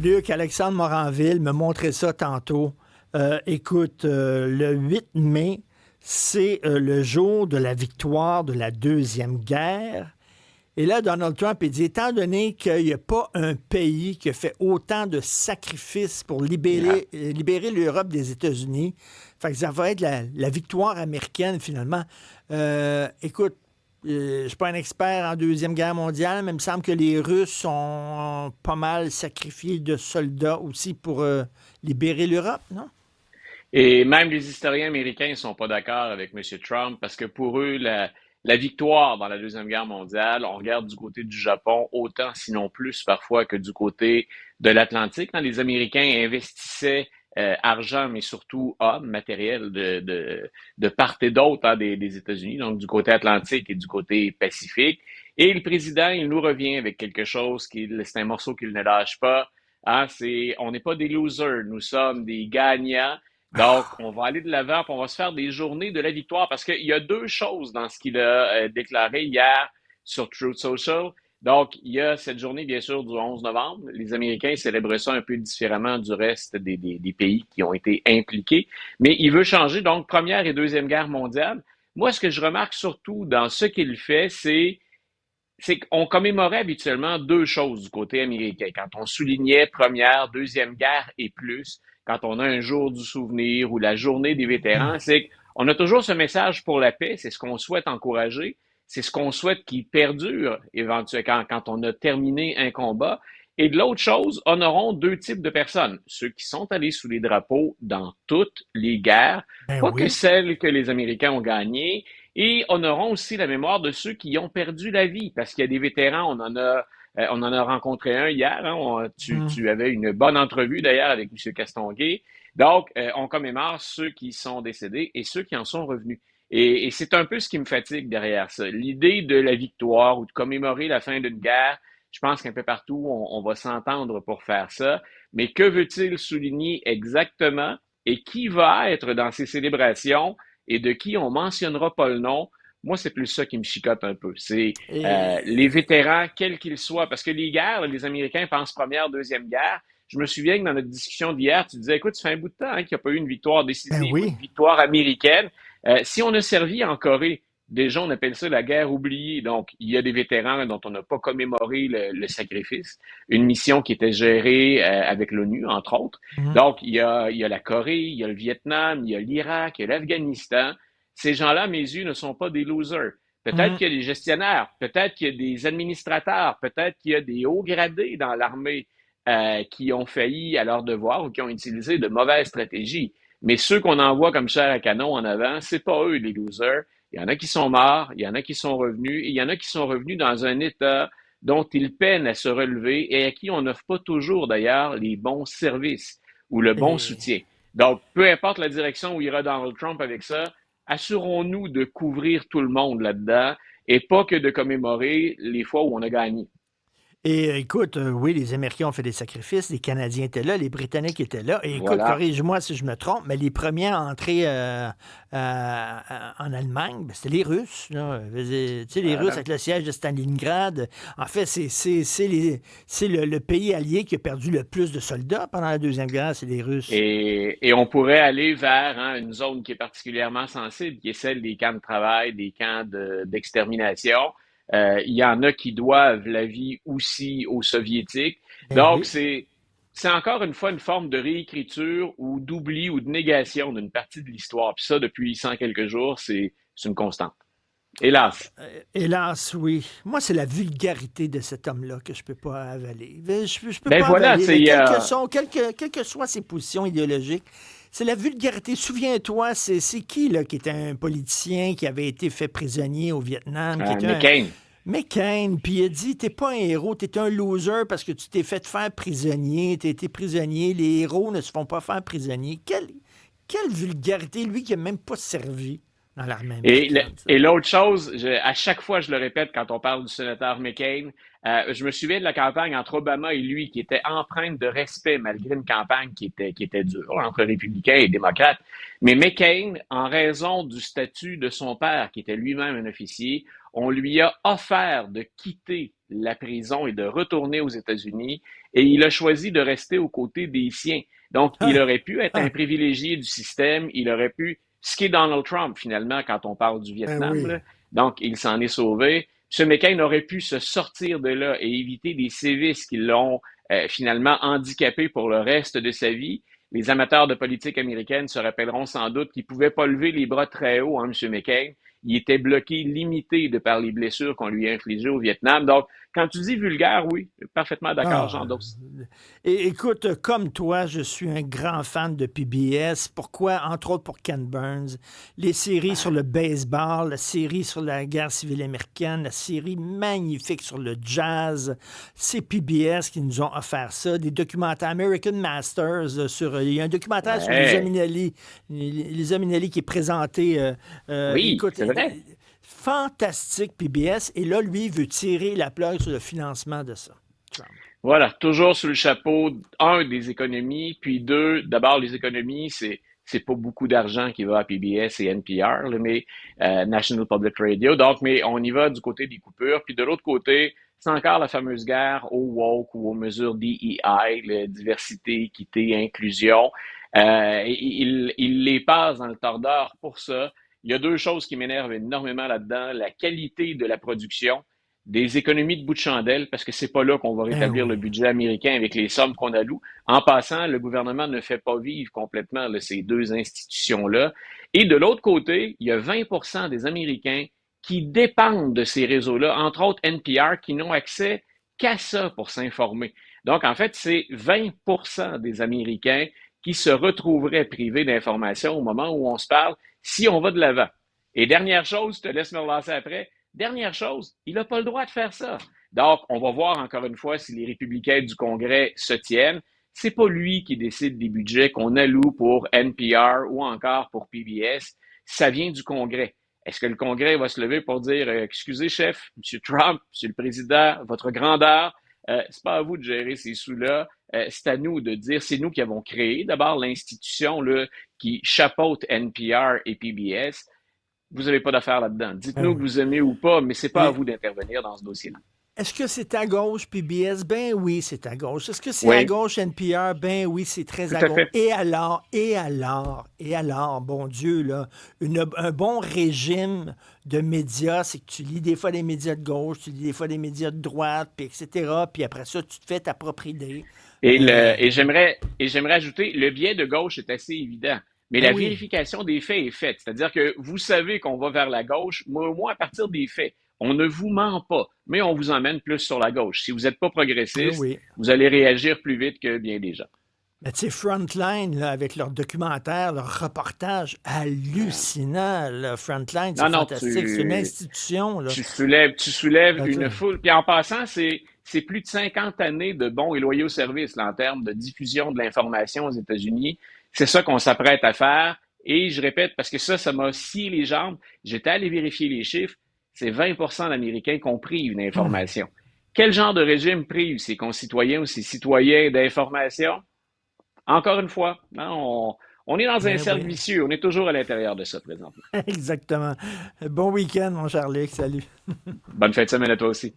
Luc, Alexandre Moranville me montrait ça tantôt. Écoute, le 8 mai, c'est le jour de la victoire de la Deuxième Guerre. Et là, Donald Trump, il dit, étant donné qu'il n'y a pas un pays qui a fait autant de sacrifices pour Yeah. libérer l'Europe des États-Unis, fait que ça va être la victoire américaine, finalement. Écoute, je ne suis pas un expert en Deuxième Guerre mondiale, mais il me semble que les Russes ont pas mal sacrifié de soldats aussi pour libérer l'Europe, non? Et même les historiens américains ne sont pas d'accord avec M. Trump parce que pour eux, la victoire dans la Deuxième Guerre mondiale, on regarde du côté du Japon autant, sinon plus parfois, que du côté de l'Atlantique. Quand les Américains investissaient argent, mais surtout hommes, matériel de part et d'autre des États-Unis, donc du côté Atlantique et du côté Pacifique. Et le président, il nous revient avec quelque chose c'est un morceau qu'il ne lâche pas. Hein, on n'est pas des losers, nous sommes des gagnants. Donc, on va aller de l'avant, puis on va se faire des journées de la victoire, parce qu'il y a deux choses dans ce qu'il a déclaré hier sur Truth Social. Donc, il y a cette journée, bien sûr, du 11 novembre. Les Américains célèbrent ça un peu différemment du reste des pays qui ont été impliqués. Mais il veut changer, donc, Première et Deuxième Guerre mondiale. Moi, ce que je remarque surtout dans ce qu'il fait, c'est qu'on commémorait habituellement deux choses du côté américain. Quand on soulignait Première, Deuxième Guerre et plus, quand on a un jour du souvenir ou la journée des vétérans, c'est qu'on a toujours ce message pour la paix, c'est ce qu'on souhaite encourager, c'est ce qu'on souhaite qui perdure éventuellement quand on a terminé un combat. Et de l'autre chose, honorons deux types de personnes. Ceux qui sont allés sous les drapeaux dans toutes les guerres, Ben pas que oui. celles que les Américains ont gagnées, et honorons aussi la mémoire de ceux qui ont perdu la vie, parce qu'il y a des vétérans, on en a rencontré un hier, hein, Hum. tu avais une bonne entrevue d'ailleurs avec M. Castonguay. Donc, on commémore ceux qui sont décédés et ceux qui en sont revenus. Et c'est un peu ce qui me fatigue derrière ça. L'idée de la victoire ou de commémorer la fin d'une guerre, je pense qu'un peu partout, on va s'entendre pour faire ça. Mais que veut-il souligner exactement et qui va être dans ces célébrations et de qui on mentionnera pas le nom? Moi, c'est plus ça qui me chicote un peu. C'est les Et, vétérans, quels qu'ils soient, parce que les guerres, les Américains pensent Première, Deuxième Guerre. Je me souviens que dans notre discussion d'hier, tu disais, écoute, ça fait un bout de temps hein, qu'il n'y a pas eu une victoire ben décisive ou oui. une victoire américaine. Si on a servi en Corée, déjà, on appelle ça la guerre oubliée. Donc, il y a des vétérans dont on n'a pas commémoré le sacrifice. Une mission qui était gérée avec l'ONU, entre autres. Hum. Donc, il y a la Corée, il y a le Vietnam, il y a l'Irak, il y a l'Afghanistan. Ces gens-là, à mes yeux, ne sont pas des losers. Peut-être Hum. qu'il y a des gestionnaires, peut-être qu'il y a des administrateurs, peut-être qu'il y a des hauts gradés dans l'armée qui ont failli à leur devoir ou qui ont utilisé de mauvaises stratégies. Mais ceux qu'on envoie comme chair à canon en avant, c'est pas eux les losers. Il y en a qui sont morts, il y en a qui sont revenus, et il y en a qui sont revenus dans un état dont ils peinent à se relever et à qui on n'offre pas toujours d'ailleurs les bons services ou le bon Et, soutien. Donc, peu importe la direction où ira Donald Trump avec ça, assurons-nous de couvrir tout le monde là-dedans et pas que de commémorer les fois où on a gagné. Écoute, oui, les Américains ont fait des sacrifices, les Canadiens étaient là, les Britanniques étaient là. Et écoute, Voilà. corrige-moi si je me trompe, mais les premiers à entrer en Allemagne, ben, c'était les Russes. Là. Je veux dire, tu sais, les Russes Voilà. avec le siège de Stalingrad. En fait, c'est le pays allié qui a perdu le plus de soldats pendant la Deuxième Guerre, c'est les Russes. Et on pourrait aller vers hein, une zone qui est particulièrement sensible, qui est celle des camps de travail, des camps d'extermination. Il y en a qui doivent la vie aussi aux Soviétiques. Ben Donc, oui. c'est encore une fois une forme de réécriture ou d'oubli ou de négation d'une partie de l'histoire. Puis ça, depuis 100 quelques jours, c'est une constante. Hélas. Hélas, oui. Moi, c'est la vulgarité de cet homme-là que je peux pas avaler. Je peux Ben pas voilà, avaler, là, c'est quelles que soient ses positions idéologiques. C'est la vulgarité. Souviens-toi, c'est qui là, qui était un politicien qui avait été fait prisonnier au Vietnam, qui était un McCain. McCain, puis il a dit, t'es pas un héros, t'es un loser parce que tu t'es fait faire prisonnier, t'as été prisonnier, les héros ne se font pas faire prisonnier. Quelle vulgarité, lui qui a même pas servi dans l'armée américaine, ça. Et l'autre chose, à chaque fois je le répète quand on parle du sénateur McCain, je me souviens de la campagne entre Obama et lui qui était empreinte de respect malgré une campagne qui était dure entre républicains et démocrates. Mais McCain, en raison du statut de son père, qui était lui-même un officier, on lui a offert de quitter la prison et de retourner aux États-Unis, et il a choisi de rester aux côtés des siens. Donc, il Ah, aurait pu être un ah, privilégié du système, il aurait pu, ce qui est Donald Trump finalement quand on parle du ben Vietnam, oui. là. Donc il s'en est sauvé. Ce McCain aurait pu se sortir de là et éviter des sévices qui l'ont finalement handicapé pour le reste de sa vie. Les amateurs de politique américaine se rappelleront sans doute qu'il ne pouvait pas lever les bras très haut, hein, M. McCain. Il était bloqué, limité de par les blessures qu'on lui a infligées au Vietnam. Donc, quand tu dis vulgaire, oui, parfaitement d'accord, Ah. j'endosse. Et écoute, comme toi, je suis un grand fan de PBS. Pourquoi? Entre autres pour Ken Burns. Les séries sur le baseball, la série sur la guerre civile américaine, la série magnifique sur le jazz. C'est PBS qui nous ont offert ça. Des documentaires American Masters il y a un documentaire sur Lisa Ouais. Minnelli. Lisa Minnelli qui est présenté. Oui, Écoute, c'est vrai. fantastique PBS. Et là, lui, il veut tirer la plug sur le financement de ça. Trump. Voilà, toujours sous le chapeau, un, des économies, puis deux, d'abord, les économies, c'est pas beaucoup d'argent qui va à PBS et NPR, là, mais National Public Radio. Donc, mais on y va du côté des coupures. Puis de l'autre côté, c'est encore la fameuse guerre au woke ou aux mesures DEI, la diversité, équité, inclusion. Il les passe dans le tordeur pour ça. Il y a deux choses qui m'énervent énormément là-dedans. La qualité de la production, des économies de bout de chandelle, parce que c'est pas là qu'on va Ben rétablir le oui. budget américain avec les sommes qu'on alloue. En passant, le gouvernement ne fait pas vivre complètement là, ces deux institutions-là. Et de l'autre côté, il y a 20% des Américains qui dépendent de ces réseaux-là, entre autres NPR, qui n'ont accès qu'à ça pour s'informer. Donc, en fait, c'est 20% des Américains qui se retrouveraient privés d'informations au moment où on se parle si on va de l'avant. Et dernière chose, je te laisse me relancer après, dernière chose, il n'a pas le droit de faire ça. Donc, on va voir encore une fois si les républicains du Congrès se tiennent. C'est pas lui qui décide des budgets qu'on alloue pour NPR ou encore pour PBS. Ça vient du Congrès. Est-ce que le Congrès va se lever pour dire excusez, chef, M. Trump, M. le Président, votre grandeur, c'est pas à vous de gérer ces sous-là, c'est à nous de dire, c'est nous qui avons créé d'abord l'institution là, qui chapeaute NPR et PBS. Vous n'avez pas d'affaire là-dedans. Ben Dites-nous que oui. vous aimez ou pas, mais c'est pas à Et vous d'intervenir dans ce dossier-là. est-ce que c'est à gauche, PBS? Ben oui, c'est à gauche. Est-ce que c'est à Oui, gauche, NPR? Ben oui, c'est très tout à à gauche. fait. Et alors, bon Dieu, là, un bon régime de médias, c'est que tu lis des fois des médias de gauche, tu lis des fois des médias de droite, puis etc. Puis après ça, tu te fais ta propre idée. Euh, Et j'aimerais ajouter, le biais de gauche est assez évident, mais ben la oui, vérification des faits est faite. C'est-à-dire que vous savez qu'on va vers la gauche, moi, au moins à partir des faits. On ne vous ment pas, mais on vous emmène plus sur la gauche. Si vous n'êtes pas oui, progressiste, oui. vous allez réagir plus vite que bien des gens. Mais tu sais, Frontline, là, avec leurs documentaires, leurs reportages hallucinants, là. Frontline, c'est Non, non, fantastique. C'est une institution, là. tu soulèves Fait une que, foule. Puis en passant, c'est plus de 50 années de bons et loyaux services là, en termes de diffusion de l'information aux États-Unis. C'est ça qu'on s'apprête à faire. Et je répète, parce que ça m'a scié les jambes. J'étais allé vérifier les chiffres. C'est 20% d'Américains qui ont pris une hmm. information. Quel genre de régime privent ses concitoyens ou ses citoyens d'information? Encore une fois, hein, on est dans un Ben cercle oui, vicieux. On est toujours à l'intérieur de ça présentement. exactement. Bon week-end, mon cher Luc. Salut. Bonne fin de semaine à toi aussi.